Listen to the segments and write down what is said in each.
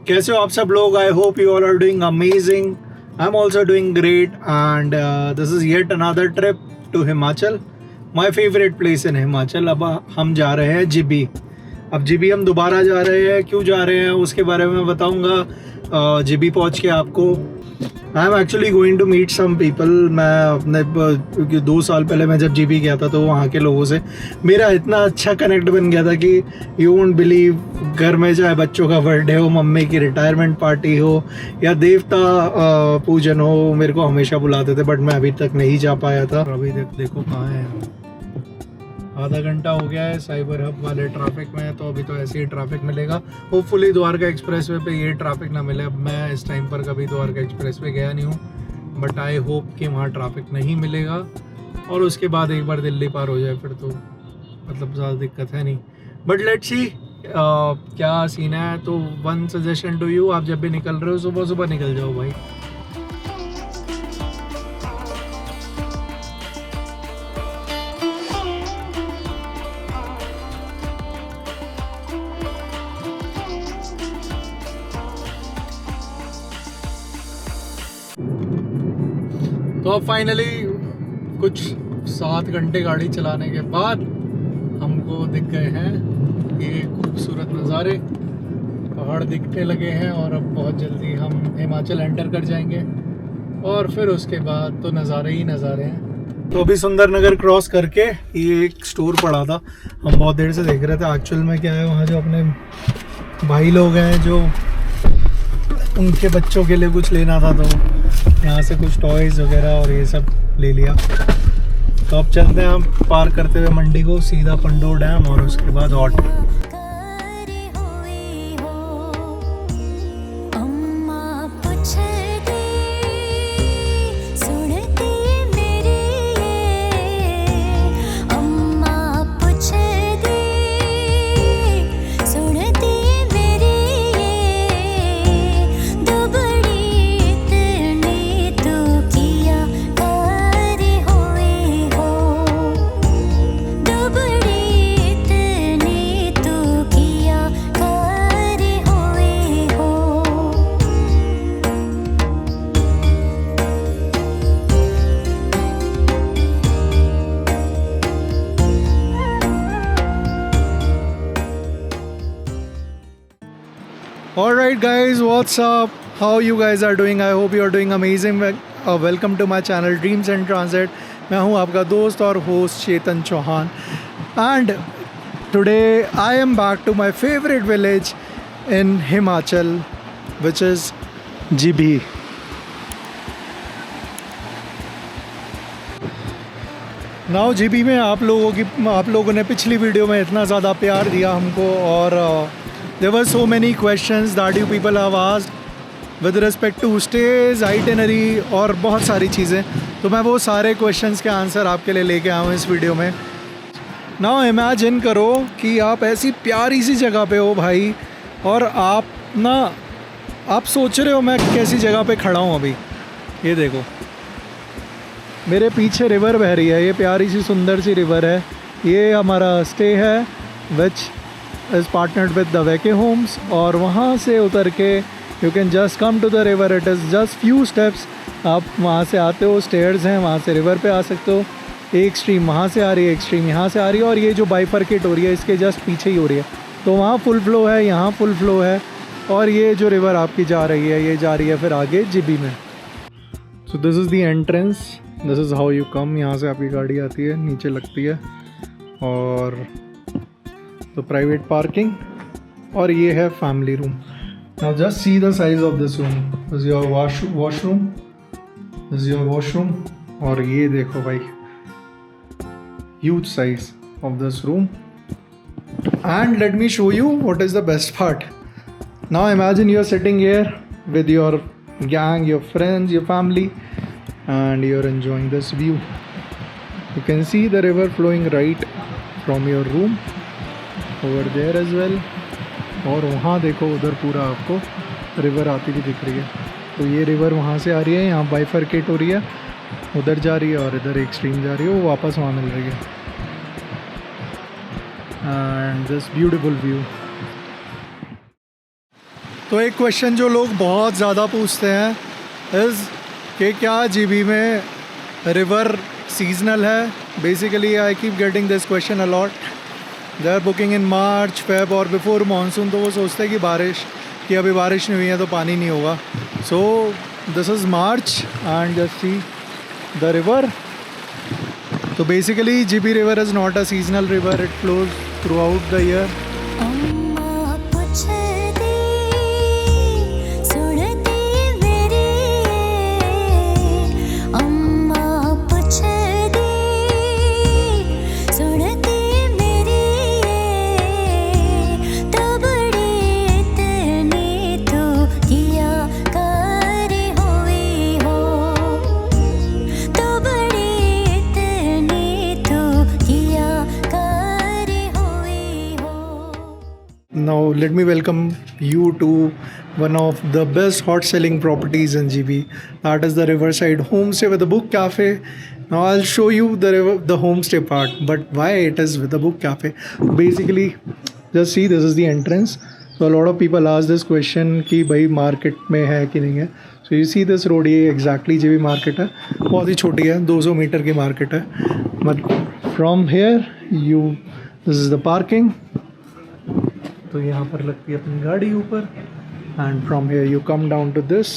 कैसे हो आप सब लोग? I hope you all are doing amazing. I am also doing great and this is yet another trip to Himachal, my favourite place in Himachal. अब हम जा रहे हैं जीबी. अब जीबी हम दोबारा जा रहे हैं. क्यों जा रहे हैं उसके बारे में बताऊंगा जीबी पहुंच के आपको. I am actually going to meet some people. मैं अपने 2 साल पहले मैं जब जीबी गया था तो वहाँ के लोगों से मेरा इतना अच्छा कनेक्ट बन गया था कि यू वोंट बिलीव. घर में चाहे बच्चों का बर्थडे हो, मम्मी की रिटायरमेंट पार्टी हो या देवता पूजन हो, मेरे को हमेशा बुलाते थे. बट मैं अभी तक नहीं जा पाया था. अभी तक देखो कहाँ है. आधा घंटा हो गया है साइबर हब वाले ट्रैफिक में. तो अभी तो ऐसे ही ट्रैफिक मिलेगा. होपफुली द्वारका एक्सप्रेसवे पे ये ट्रैफिक ना मिले. अब मैं इस टाइम पर कभी द्वारका एक्सप्रेसवे गया नहीं हूँ, बट आई होप कि वहाँ ट्रैफिक नहीं मिलेगा. और उसके बाद एक बार दिल्ली पार हो जाए फिर तो मतलब ज़्यादा दिक्कत है नहीं. बट लेट्स सी क्या सीन है. तो वन सजेशन टू यू, आप जब भी निकल रहे हो सुबह सुबह निकल जाओ भाई. तो अब फाइनली कुछ 7 घंटे गाड़ी चलाने के बाद हमको दिख गए हैं ये खूबसूरत नज़ारे. पहाड़ दिखने लगे हैं और अब बहुत जल्दी हम हिमाचल एंटर कर जाएंगे और फिर उसके बाद तो नज़ारे ही नज़ारे हैं. तो अभी सुंदरनगर क्रॉस करके ये एक स्टोर पड़ा था. हम बहुत देर से देख रहे थे. एक्चुअल में क्या है, वहाँ जो अपने भाई लोग हैं जो उनके बच्चों के लिए कुछ लेना था तो यहाँ से कुछ टॉयज़ वगैरह और ये सब ले लिया. तो अब चलते हैं हम पार करते हुए मंडी को सीधा पंडोर डैम और उसके बाद auto. Alright guys, what's up? How you guys are doing? I hope you are doing amazing. Welcome to my channel Dreams and Transit. मैं हूँ आपका दोस्त और host Chetan Chauhan. And today I am back to my favorite village in Himachal, which is GB. Now GB में आप लोगों ने पिछली वीडियो में इतना ज़्यादा प्यार दिया हमको और there were so many questions that you people have asked with respect to stays, itinerary और बहुत सारी चीज़ें. तो मैं वो सारे questions के आंसर आपके लिए लेके आया हूँ इस वीडियो में. नाउ इमेजिन करो कि आप ऐसी प्यारी सी जगह पे हो भाई और आप सोच रहे हो मैं कैसी जगह पे खड़ा हूँ अभी. ये देखो मेरे पीछे रिवर बह रही है. ये प्यारी सी सुंदर सी रिवर है. ये हमारा स्टे है which is partnered with the VK homes. और वहाँ से उतर के you can just come to the river. It is just few steps. आप वहाँ से आते हो, स्टेयर्स हैं, वहाँ से रिवर पे आ सकते हो. एक स्ट्रीम वहाँ से आ रही है, एक स्ट्रीम यहाँ से आ रही है और ये जो बाइफरकेट हो रही है इसके जस्ट पीछे ही हो रही है. तो वहाँ फुल फ्लो है, यहाँ फुल फ्लो है और ये जो रिवर आपकी जा रही है ये जा रही है फिर आगे जीबी में. सो this is the entrance. This is how you come. यहाँ से आपकी गाड़ी आती है, नीचे लगती है और तो प्राइवेट पार्किंग. और ये है family room. Now just see the size of this room. This your washroom. This your washroom. और ये देखो भाई huge size of this room. And let me show you what is the best part. Now imagine you are sitting here with your gang, your friends, your family and you are enjoying this view. You can see the river flowing right from your room over there as well. और वहाँ देखो उधर पूरा आपको river आती हुई दिख रही है. तो ये रिवर वहाँ से आ रही है, यहाँ बाइफरकेट हो रही है, उधर जा रही है और इधर एक स्ट्रीम जा रही है, वो वापस वहाँ मिल रही है. And this beautiful view. तो एक क्वेश्चन जो लोग बहुत ज़्यादा पूछते हैं इज़ कि क्या जीबी में रिवर सीजनल है. Basically I keep getting this question a lot. They are booking in March Feb और बिफोर मानसून. तो वो सोचते हैं कि अभी बारिश नहीं हुई है तो पानी नहीं होगा. So this is March and just see the river. तो basically GB river is not a seasonal river. It flows throughout the year. Now let me welcome you to one of the best hot selling properties in GB. That is the Riverside Homestay with the Book Cafe. Now I'll show you the homestay part, but why it is with the Book Cafe. Basically, just see, this is the entrance. So a lot of people ask this question कि भाई market में है कि नहीं है. So you see this road, ये exactly GB market है. बहुत ही छोटी है, 200 मीटर की market है. But from here this is the parking. तो यहाँ पर लगती है अपनी गाड़ी ऊपर. And from here you come down to this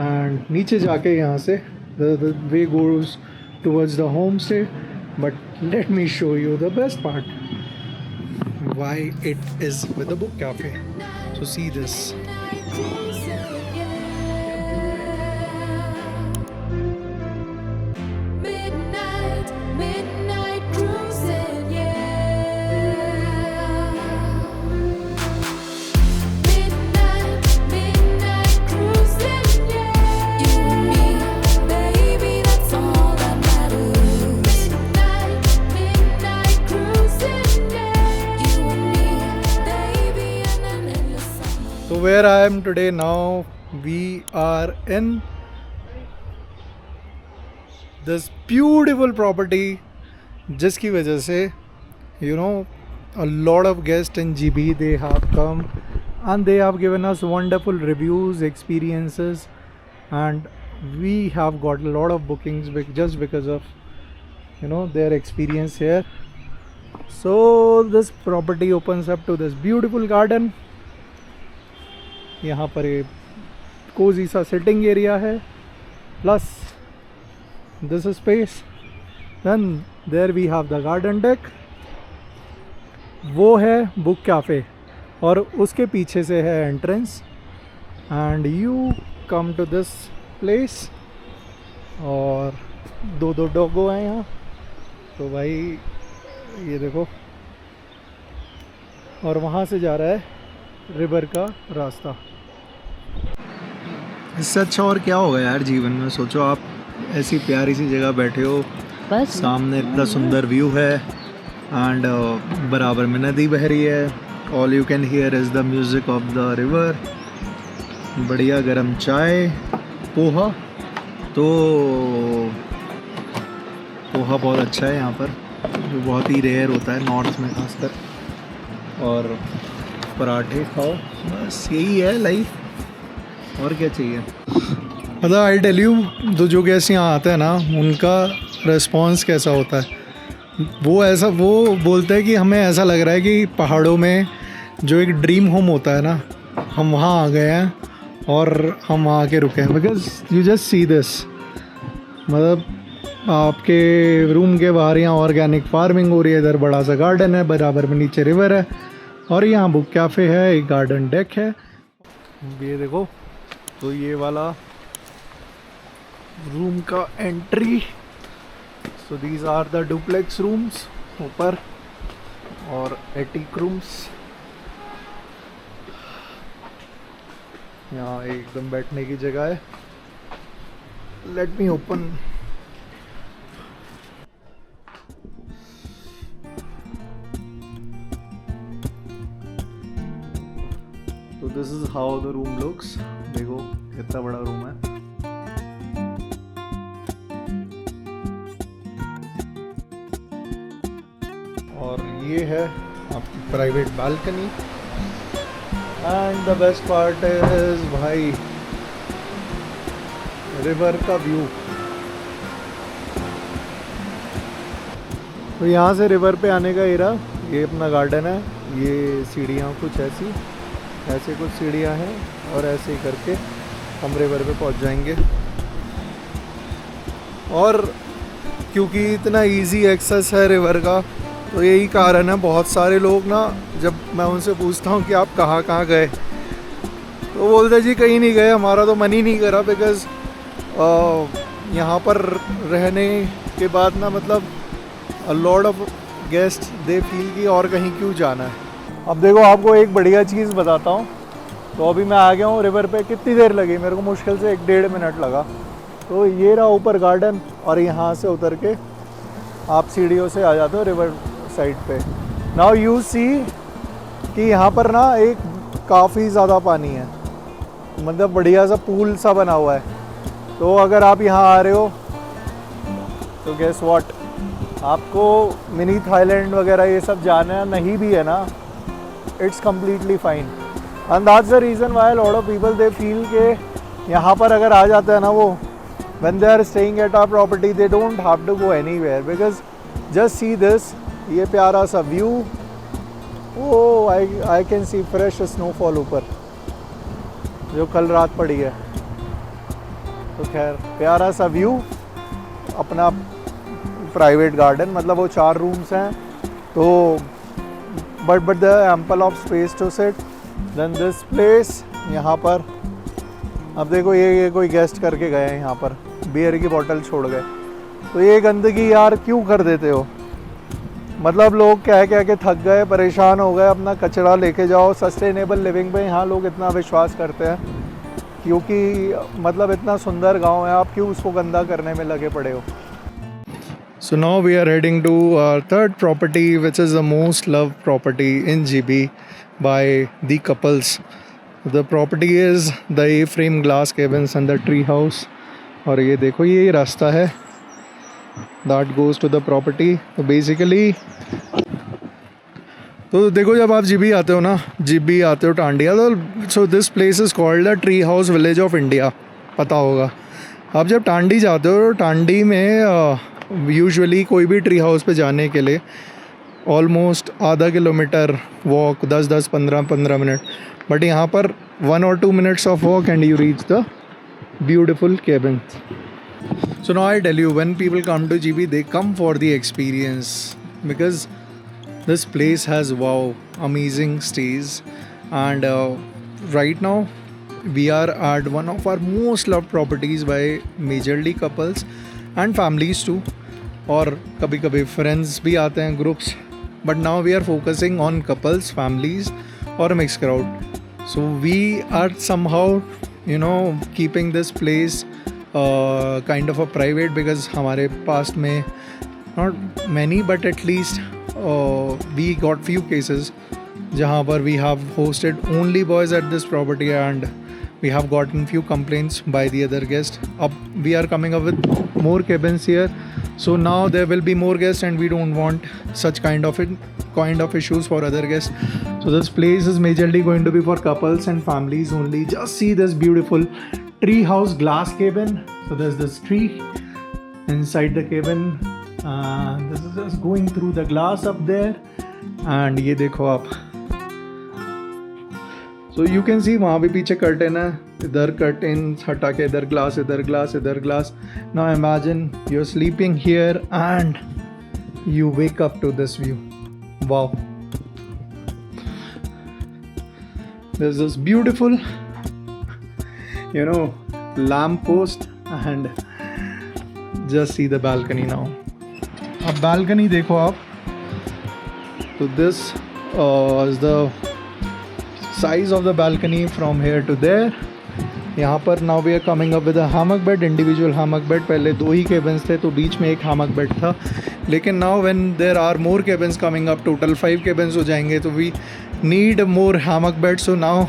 and नीचे जाके यहाँ से the way goes towards the homestay. But let me show you the best part, why it is with the book cafe. So see this. So where I am today now, we are in this beautiful property जिसकी वजह से a lot of guests in GB, they have come and they have given us wonderful reviews, experiences, and we have got a lot of bookings just because of their experience here. So this property opens up to this beautiful garden. यहाँ पर एक cosy सा sitting area है, plus this space. Then there we have the garden deck. वो है book cafe और उसके पीछे से है entrance. And you come to this place. और दो डॉगो हैं यहाँ. तो भाई ये देखो, और वहाँ से जा रहा है रिवर का रास्ता. इससे अच्छा और क्या होगा यार जीवन में. सोचो आप ऐसी प्यारी सी जगह बैठे हो, बस सामने इतना सुंदर व्यू है एंड बराबर में नदी बह रही है. All you can hear is the music of the river. बढ़िया गरम चाय, पोहा. तो पोहा बहुत अच्छा है यहाँ पर, जो बहुत ही रेयर होता है नॉर्थ में खासकर. और पराठे खाओ, बस यही है लाइफ, और क्या चाहिए. मतलब आई टेल यू, तो जो गेस्ट यहाँ आते हैं ना, उनका रिस्पॉन्स कैसा होता है. वो बोलते हैं कि हमें ऐसा लग रहा है कि पहाड़ों में जो एक ड्रीम होम होता है ना, हम वहाँ आ गए हैं और हम वहाँ आके रुके हैं. Because you just see this. मतलब आपके रूम के बाहर यहाँ ऑर्गेनिक फार्मिंग हो रही है. इधर बड़ा सा गार्डन है, बराबर में नीचे रिवर है, और यहाँ बुक कैफ़े है, एक गार्डन डेक है. ये देखो, तो ये वाला रूम का entry. So these are the duplex rooms ऊपर, और एटिक रूम्स. यहाँ एकदम बैठने की जगह है. Let me open. तो this is how the room looks. देखो कितना बड़ा रूम है. और ये है आपकी private balcony. And the best part is भाई रिवर का व्यू। तो यहाँ से रिवर पे आने का एरा, ये अपना गार्डन है, ये सीढ़ियाँ कुछ ऐसे कुछ सीढ़ियाँ हैं और ऐसे ही करके हम रिवर पे पहुँच जाएंगे। और क्योंकि इतना इजी एक्सेस है रिवर का, तो यही कारण है बहुत सारे लोग ना, जब मैं उनसे पूछता हूँ कि आप कहाँ कहाँ गए, तो बोलते जी कहीं नहीं गए, हमारा तो मन ही नहीं करा। बिकॉज़ यहाँ पर रहने के बाद ना, मतलब अ lot of guest they feel कि और कहीं क्यों जाना है। अब देखो आपको एक बढ़िया चीज़ बताता हूँ। तो अभी मैं आ गया हूँ रिवर पे, कितनी देर लगी मेरे को, मुश्किल से 1-1.5 मिनट लगा। तो ये रहा ऊपर गार्डन, और यहाँ से उतर के आप सीढ़ियों से आ जाते हो रिवर साइड पे। नाउ यू सी कि यहाँ पर ना एक काफ़ी ज़्यादा पानी है, मतलब बढ़िया सा पूल सा बना हुआ है। तो अगर आप यहाँ आ रहे हो तो गेस व्हाट, आपको मिनी थाईलैंड वगैरह ये सब जाना नहीं भी है ना, it's completely fine. And that's the reason why lot of people they feel के यहाँ पर अगर आ जाते हैं ना वो, when they are staying at our property they don't have to go anywhere, because just see this, ये प्यारा सा view. Oh I can see fresh snowfall ऊपर जो कल रात पड़ी है। तो खैर प्यारा सा व्यू, अपना प्राइवेट गार्डन, मतलब वो 4 रूम्स हैं, तो but the ample of space to sit. Then this place यहाँ पर, अब देखो ये कोई गेस्ट करके गए हैं यहाँ पर, बियर की बोतल छोड़ गए। तो ये गंदगी यार क्यों कर देते हो, मतलब लोग कह के थक गए, परेशान हो गए, अपना कचरा लेके जाओ। सस्टेनेबल लिविंग पे यहाँ लोग इतना विश्वास करते हैं, क्योंकि मतलब इतना सुंदर गांव है, आप क्यों उसको गंदा करने में लगे पड़े हो। So now we are heading to our third property, which is the most loved property in GB by the couples. The property is the A-frame glass cabins and the tree house. और ये देखो ये रास्ता है that goes to the property. तो basically, तो देखो जब आप जीबी आते हो ना, जीबी आते हो टांडिया, तो so this place is called the tree house village of India, पता होगा। आप जब टांडी जाते हो, टांडी में यूजुअली कोई भी ट्री हाउस पे जाने के लिए ऑलमोस्ट आधा किलोमीटर वॉक, 10-15 मिनट, बट यहाँ पर 1 or 2 minutes of walk and you reach the beautiful cabins. So now I tell you, when people come to GB, they come for the experience, because this place has amazing stays. And right now we are at one of our most loved properties by majorly couples and families too, और कभी कभी friends भी आते हैं, groups, but now we are focusing on couples, families और mixed crowd. So we are somehow, keeping this place kind of a private, because हमारे past में, not many but at least we got few cases जहाँ पर we have hosted only boys at this property, and we have gotten few complaints by the other guests. Up we are coming up with more cabins here, so now there will be more guests, and we don't want such kind of issues for other guests. So this place is majorly going to be for couples and families only. Just see this beautiful tree house glass cabin. So there's this tree inside the cabin, this is just going through the glass up there, and ये देखो आप, so you can see वहाँ भी पीछे curtain है, इधर curtain हटा के इधर ग्लास, इधर ग्लास, इधर glass. Now imagine you're sleeping here and you wake up to this view. Wow. There's this beautiful, lamp post, and just see the balcony now. अब balcony देखो आप, तो this is the size of the balcony from here to there. यहाँ पर now we are coming up with a hammock bed, individual hammock bed. पहले 2 ही cabins थे, तो बीच में एक hammock bed था, लेकिन now when there are more cabins coming up, total 5 cabins हो जाएंगे, तो we need more hammock bed. So now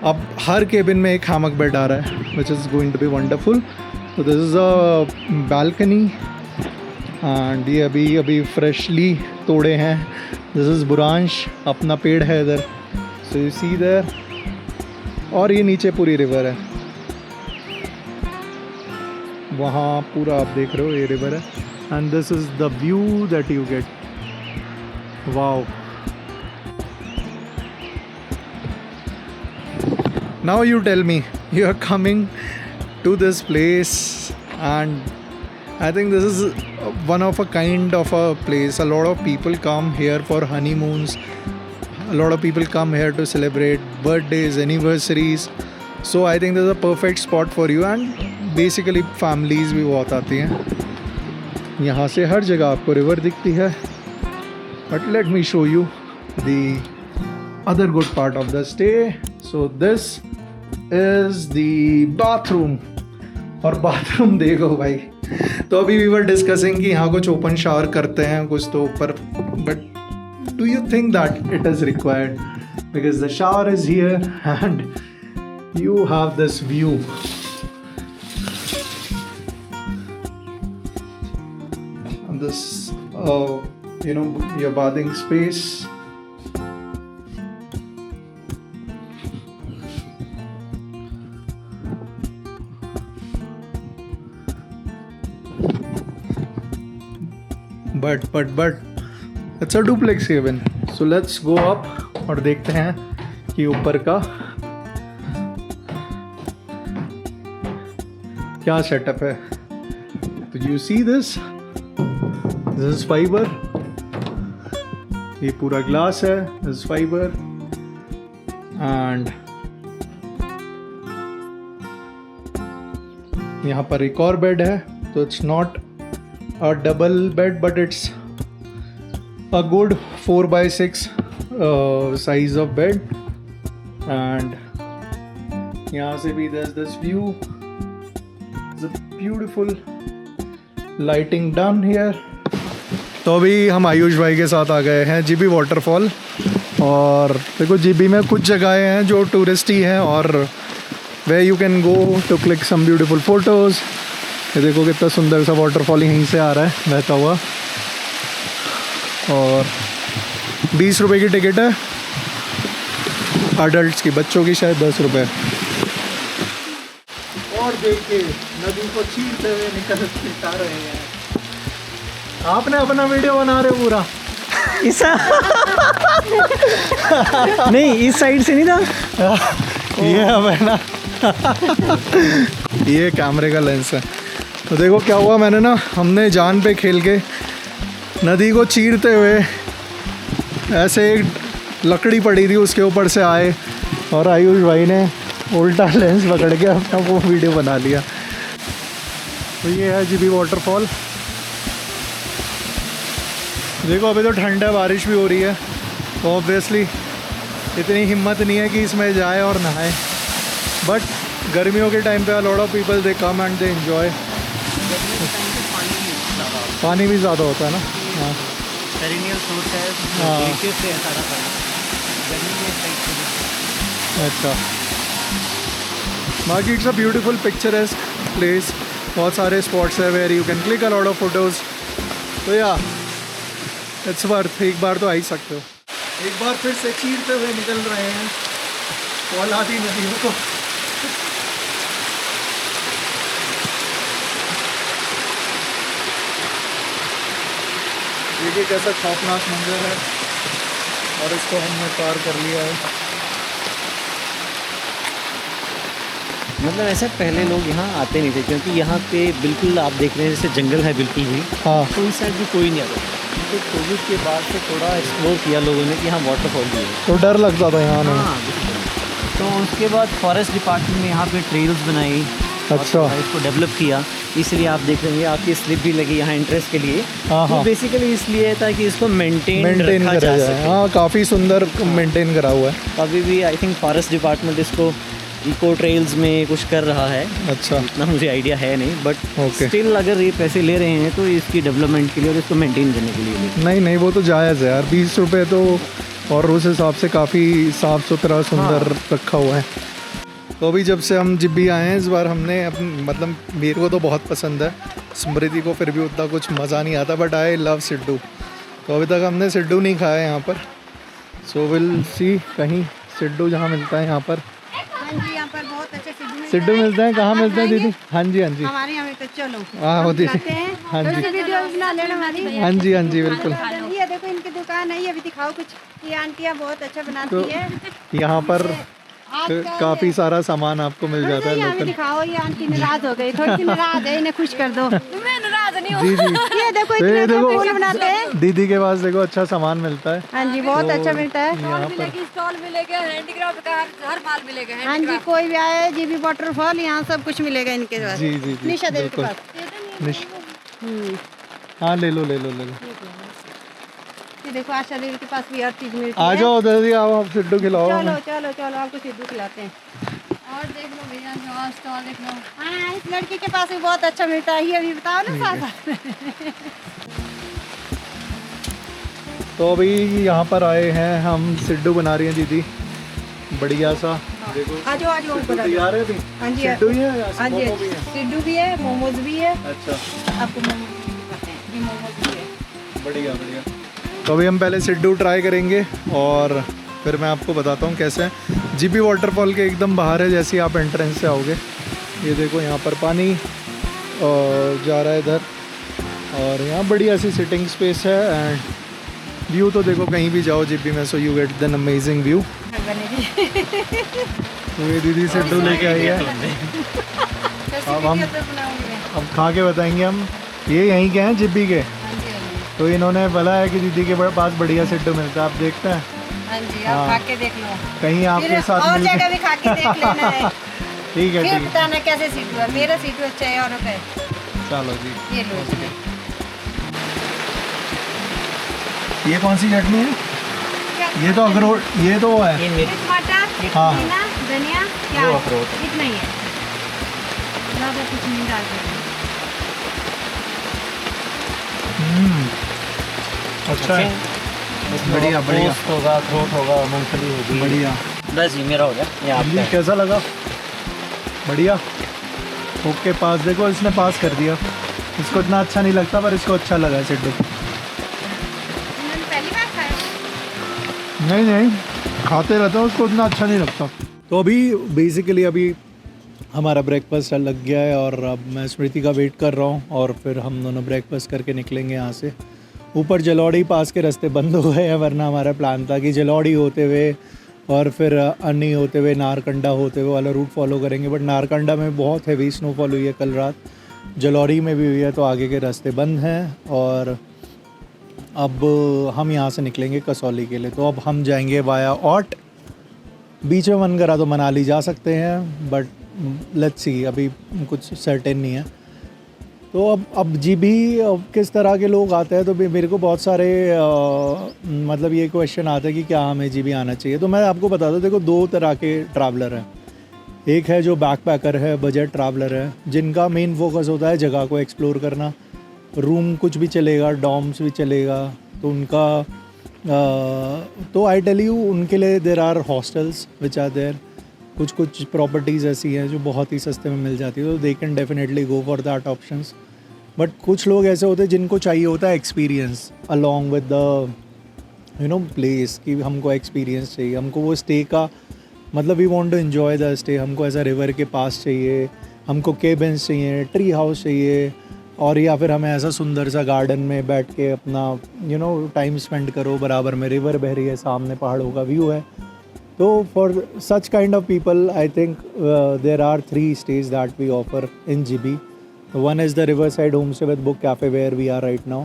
अब हर cabin में एक hammock bed आ रहा है, which is going to be wonderful. So this is a balcony, and ये अभी freshly तोड़े हैं. This is बुरांश, अपना पेड़ है इधर. सो यू सी देयर, और ये नीचे पूरी रिवर है, वहाँ पूरा आप देख रहे हो ये रिवर है, and this is the view that you get. Wow. Now you tell me, you are coming to this place, and I think this is one of a kind of a place. A lot of people come here for honeymoons. A lot of people come here to celebrate birthdays, anniversaries. So I think this is a perfect spot for you, and basically families भी बहुत आती हैं. यहाँ से हर जगह आपको river दिखती है. But let me show you the other good part of the stay. So this is the bathroom. और बाथरूम देखो भाई. तो अभी वी वर डिस्कसिंग कि यहाँ कुछ ओपन शावर करते हैं कुछ तो ऊपर, but do you think that it is required? Because the shower is here and you have this view. And this your bathing space. but it's a duplex haven. So let's go up और देखते हैं कि ऊपर का क्या setup है. तो you see this is fibre, ये पूरा ग्लास है, दिस फाइबर, एंड यहाँ पर एक और बेड है. तो it's not a double bed but it's a good 4x6 size of bed. And यहाँ से भी there's this view. It's a beautiful lighting done here. तो अभी हम आयुष भाई के साथ आ गए हैं जीबी वाटरफॉल. और देखो जीबी में कुछ जगहें हैं जो टूरिस्टी हैं और way you can go to click some beautiful photos. ये देखो कितना सुंदर सा वाटरफॉल यहीं से आ रहा है बहता हुआ. और 20 रुपये की टिकट है अडल्ट्स की, बच्चों की शायद 10 रुपये. और देखिए नदी को चीरते हुए निकलता रहे हैं. आपने अपना वीडियो बना रहे हो पूरा इस नहीं इस साइड से नहीं था. ये अब है ना ये कैमरे का लेंस है. तो देखो क्या हुआ, मैंने ना हमने जान पे खेल के नदी को चीरते हुए ऐसे एक लकड़ी पड़ी थी उसके ऊपर से आए और आयुष भाई ने उल्टा लेंस पकड़ के अपना वो वीडियो बना लिया. तो ये है जीबी वाटरफॉल. देखो अभी तो ठंड है, बारिश भी हो रही है, तो ऑब्वियसली इतनी हिम्मत नहीं है कि इसमें जाए और नहाए. बट गर्मियों के टाइम पे अ lot of people they come and they enjoy. पानी भी ज़्यादा होता है ना. हाँ पेरिनियल सोर्स है. हाँ. नीचे से है सारा पानी. गर्मी में साइड से. अच्छा. बाकी it's a beautiful picturesque place. बहुत सारे स्पॉट्स है where you can click a lot of photos. तो या इट्स वर्थ, एक बार तो आ ही सकते हो. एक बार फिर से चीरते हुए निकल रहे हैं फौलादी नदियों को. देखिए कैसा खौफनाक मंजर है और इसको हमने पार कर लिया है. मतलब ऐसा पहले लोग यहाँ आते नहीं थे क्योंकि यहाँ पे बिल्कुल आप देख रहे हैं जैसे जंगल है बिल्कुल भी. हाँ. तो इस साइड भी कोई नहीं आता. तो कोविड के बाद से थोड़ा एक्सप्लोर किया लोगों ने कि यहाँ वाटरफॉल भी है. तो डर लगता था यहाँ नहीं. हाँ. तो उसके बाद फॉरेस्ट डिपार्टमेंट ने यहाँ पे ट्रेल्स बनाई. अच्छा. इसको डेवलप किया, इसलिए आप देख रहे हैं आपकी स्लिप भी लगी यहाँ एंट्रेंस के लिए. हाँ. बेसिकली इसलिए ताकि इसको मेंटेन करा जा जाए. सके. हाँ काफ़ी सुंदर मेंटेन करा हुआ है. अभी भी आई थिंक फॉरेस्ट डिपार्टमेंट इसको इको ट्रेल्स में कुछ कर रहा है. अच्छा. इतना मुझे आइडिया है नहीं बट Okay. स्टिल अगर ये पैसे ले रहे हैं तो इसकी डेवलपमेंट के लिए और इसको मेंटेन करने के लिए. नहीं वो तो जायज़ है यार. 20 रुपये तो और उस हिसाब से काफ़ी साफ़ सुथरा सुंदर रखा हुआ है. तो अभी जब से हम जिब्बी आए हैं इस बार हमने मतलब मेरे को तो बहुत पसंद है. स्मृति को फिर भी उतना कुछ मज़ा नहीं आता बट आई लव सिड्डू. तो अभी तक हमने सिड्डू नहीं खाया यहाँ पर. सो विल सी कहीं सिड्डू जहाँ मिलता है यहाँ पर। हाँ जी, यहाँ पर बहुत अच्छे सिड्डू मिलते हैं, कहाँ मिलते हैं दीदी? हाँ जी हाँ जी, हमारे यहाँ पे। तो चलो हाँ दीदी, हैं, हाँ जी वीडियो बना लेना हमारी। हाँ जी हाँ जी बिल्कुल। ये देखो इनकी दुकान है, ये भी दिखाओ कुछ। ये आंटियाँ बहुत अच्छा बनाती है। यहाँ पर काफ़ी सारा सामान आपको मिल जाता है यहाँ भी लोकल। दिखाओ, ये आंटी नाराज हो गई, थोड़ी सी नाराज है, इन्हें खुश कर दो। मैं नाराज नहीं हूँ। जी जी, ये देखो ये इतने देखो फूल बनाते हैं। दीदी के पास देखो अच्छा सामान मिलता है। हाँ जी, बहुत अच्छा मिलता है। यहाँ पर स्टॉल मिलेगा, हैंडीक्राफ्ट का हर माल मिलेगा। हाँ जी, कोई भी आए जीबी वाटरफॉल, यहाँ सब कुछ मिलेगा इनके पास। जी जी जी निशा देवी के बिल्कुल। पास। हाँ ले लो ले लो ले लो। ये देखो आशा देवी के पास भी हर चीज मिलती आ है। जाओ दीदी, आओ आप सिड्डू खिलाओ चलो हमें। चलो चलो, आपको सिद्धू खिलाते हैं। और देख लो भैया, जो स्टॉल देख लो। हाँ, इस लड़की के पास भी बहुत अच्छा मिलता है, ये भी बताओ ना साथ साथ। तो अभी यहाँ पर आए हैं हम, सिड्डू बना रही हैं दीदी, बढ़िया सा। देखो आ जाओ ऊपर आ जाओ। तैयार है अभी? हाँ जी, सिड्डू ही है या हाँ जी, मोमो भी है? सिड्डू भी है, मोमोज भी है। अच्छा आपको मोमोज भी दिखाते हैं, ये मोमोज भी है। बढ़िया बढ़िया। तो अभी हम पहले सिड्डू ट्राई करेंगे और फिर मैं आपको बताता हूँ कैसे है। जीबी वाटरफॉल के एकदम बाहर है, जैसे ही आप एंट्रेंस से आओगे। ये देखो यहाँ पर पानी जा रहा है इधर, और यहाँ बढ़िया सी सिटिंग स्पेस है। एंड व्यू तो देखो कहीं भी जाओ जीबी में, so you get then amazing view. तो ये दीदी सिड्डू लेके आई है, अब खा के बताएंगे हम। ये यहीं के हैं जिब्बी के, तो इन्होंने बोला है कि दीदी के पास बढ़िया सिड्डू मिलता है, आप देखते हैं। हाँ जी, हाँ। आप खा के देख लो। कहीं आपके फिर साथ और मिल जगह भी खा के देख लेना है। ठीक है फिर ठीक है, बताना कैसे सिड्डू है। मेरा सिड्डू अच्छा है औरों का है। चलो जी। ये लो इसमें। ये कौन सी चटनी है? ये तो अखरोट, ये तो वो है। ये मेरी टमाटर, हाँ। पुदीना, धनिया, वो प्याज, अखरोट इतना ही है। ज़्यादा कुछ नहीं डालते। अच्छा है, बढ़िया, बढ़िया। पोस्त होगा, अखरोट होगा, मूंगफली होगी। बढ़िया। बस ये मेरा हो गया, ये आपका ये है। कैसा लगा? बढ़िया। ओके पास, देखो इसने पास कर दिया। इसको इतना अच्छा नहीं लगता पर इसको अच्छा लगा सिड्डू। इन्होंने पहली बार खाया। नहीं नहीं, खाते रहते हैं, उसको उतना अच्छा नहीं लगता। तो अभी बेसिकली अभी हमारा ब्रेकफास्ट लग गया है और अब मैं स्मृति का वेट कर रहा हूँ, और फिर हम दोनों ब्रेकफास्ट करके निकलेंगे यहाँ से। ऊपर जलौड़ी पास के रास्ते बंद हो गए हैं, वरना हमारा प्लान था कि जलौड़ी होते हुए और फिर अन्नी होते हुए नारकंडा होते हुए वाला रूट फॉलो करेंगे। बट नारकंडा में बहुत हैवी स्नोफॉल हुई है कल रात, जलौड़ी में भी हुई है, तो आगे के रास्ते बंद हैं। और अब हम यहाँ से निकलेंगे कसौली के लिए, तो अब हम जाएंगे वाया ऑट। बीच में मन करा तो मनाली जा सकते हैं, बट लेट्स सी, अभी कुछ सर्टेन नहीं है। तो अब जीबी किस तरह के लोग आते हैं, तो मेरे को बहुत सारे मतलब ये क्वेश्चन आता है कि क्या हमें जीबी आना चाहिए। तो मैं आपको बता दूं, देखो दो तरह के ट्रैवलर हैं। एक है जो बैकपैकर है, बजट ट्रैवलर है, जिनका मेन फोकस होता है जगह को एक्सप्लोर करना। रूम कुछ भी चलेगा, डॉर्म्स भी चलेगा, तो उनका तो आई टेल यू, उनके लिए there are hostels which are there. कुछ प्रॉपर्टीज़ ऐसी हैं जो बहुत ही सस्ते में मिल जाती है, तो they can definitely go for that options. But कुछ लोग ऐसे होते हैं जिनको चाहिए होता है experience along with the place, कि हमको एक्सपीरियंस चाहिए, हमको वो स्टे का मतलब we want to enjoy the stay, हमको ऐसा रिवर के पास चाहिए, हमको केबिन्स चाहिए, ट्री हाउस चाहिए, और या फिर हमें ऐसा सुंदर सा गार्डन में बैठ के अपना टाइम स्पेंड करो, बराबर में रिवर बह रही है, सामने पहाड़ों का व्यू है। तो for such kind of people I think there are 3 stays that we offer in GB. One is the Riverside Homestay with Book Cafe where we are right now.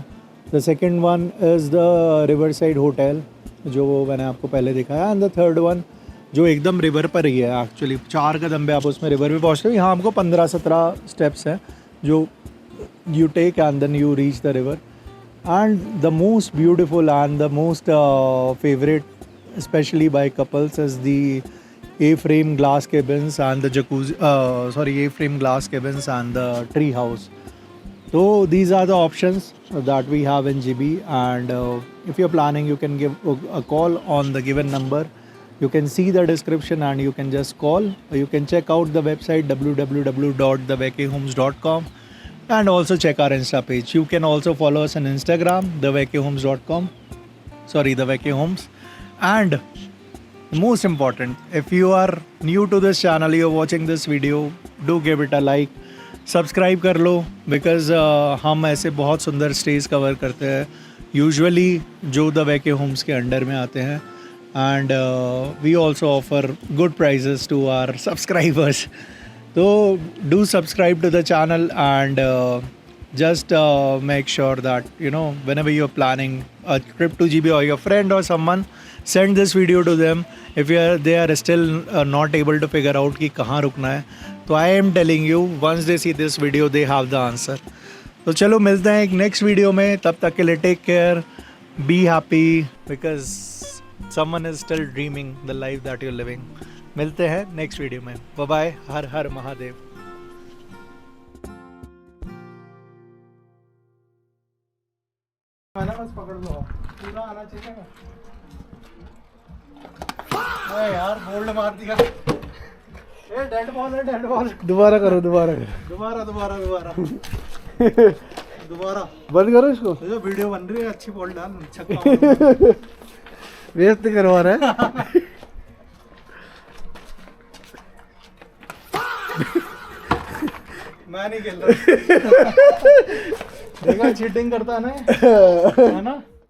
The second one is the Riverside Hotel जो मैंने आपको पहले दिखाया, and the third one जो एकदम river पर ही है। Actually 4 कदम पे आप उसमें रिवर भी पहुँचते हो। यहाँ हमको 15-17 स्टेप्स हैं जो you take and then you reach the river. And the most beautiful and the most favorite, especially by couples, is the A-frame glass cabins and the jacuzzi. A-frame glass cabins and the tree house. So these are the options that we have in GB. And if you're planning, you can give a call on the given number. You can see the description and you can just call. You can check out the website www.thevacayhomes.com. And also check our Insta page. You can also follow us on Instagram, thevacayhomes.com. The Vacay Homes. And most important, if you are new to this channel, you are watching this video, do give it a like, subscribe कर लो, because हम ऐसे बहुत सुंदर stage cover करते हैं usually जो the vacay homes के under में आते हैं, and we also offer good prices to our subscribers. तो do subscribe to the channel and just make sure that, you know, whenever you're planning a trip to GB or your friend or someone, send this video to them if they are still not able to figure out कि कहाँ रुकना है. तो I am telling you, once they see this video they have the answer. तो चलो मिलते हैं एक नेक्स्ट वीडियो में, तब तक के लिए take care, be happy, because someone is still dreaming the life that you are living. मिलते हैं नेक्स्ट वीडियो में. Bye bye. हर हर महादेव. आना बस पकड़ लो, पूरा आना चाहिए ना. अरे यार बोल्ड मार दिया. ए डेड बॉल है, डेड बॉल. दोबारा करो, दोबारा करो, दोबारा दोबारा दोबारा दोबारा बंद करो इसको. जो वीडियो बन रही है अच्छी बॉल डाल, छक्का. व्यस्त करवा रहा है. मैं नहीं खेल रहा. देखा चीटिंग करता है ना, है ना.